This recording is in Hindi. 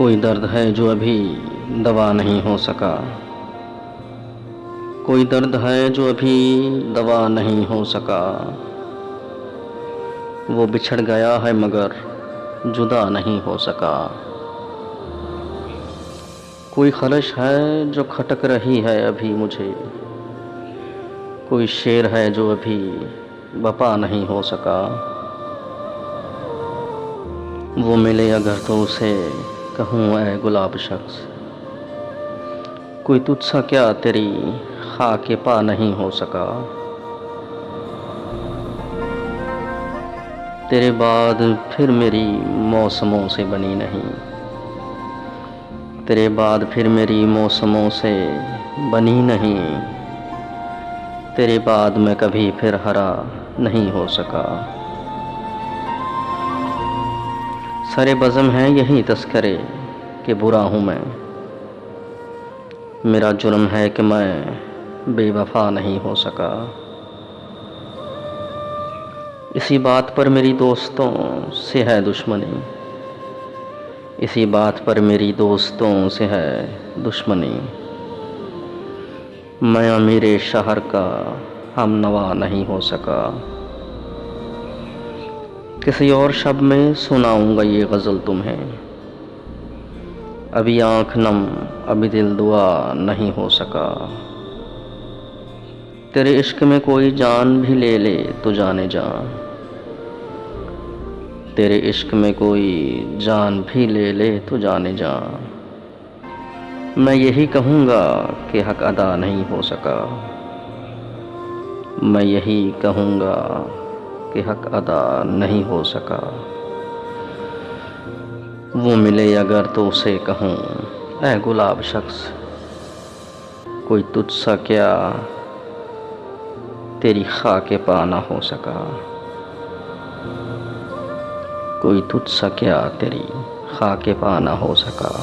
कोई दर्द है जो अभी दवा नहीं हो सका। कोई दर्द है जो अभी दवा नहीं हो सका। वो बिछड़ गया है मगर जुदा नहीं हो सका। कोई ख़्वाहिश है जो खटक रही है अभी मुझे। कोई शेर है जो अभी बपा नहीं हो सका। वो मिले अगर तो उसे कहूँ ऐ गुलाब शख्स, कोई तुझसा क्या तेरी खाके पा नहीं हो सका। तेरे बाद फिर मेरी मौसमों से बनी नहीं। तेरे बाद फिर मेरी मौसमों से बनी नहीं। तेरे बाद मैं कभी फिर हरा नहीं हो सका। सारे बज़म हैं यही तस्करे कि बुरा हूँ मैं। मेरा जुर्म है कि मैं बेवफा नहीं हो सका। इसी बात पर मेरी दोस्तों से है दुश्मनी। इसी बात पर मेरी दोस्तों से है दुश्मनी। मैं अमीरे शहर का हमनवा नहीं हो सका। किसी और शब में सुनाऊंगा ये गज़ल तुम्हें। अभी आँख नम अभी दिल दुआ नहीं हो सका। तेरे इश्क में कोई जान भी ले ले तो जाने जा। तेरे इश्क में कोई जान भी ले ले तो जाने जा। मैं यही कहूँगा कि हक अदा नहीं हो सका। मैं यही कहूँगा कि हक अदा नहीं हो सका। वो मिले अगर तो उसे कहूँ ऐ गुलाब शख्स, कोई तुझसा क्या तेरी खाके पा ना हो सका। कोई तुझसा क्या तेरी खाके पा ना हो सका।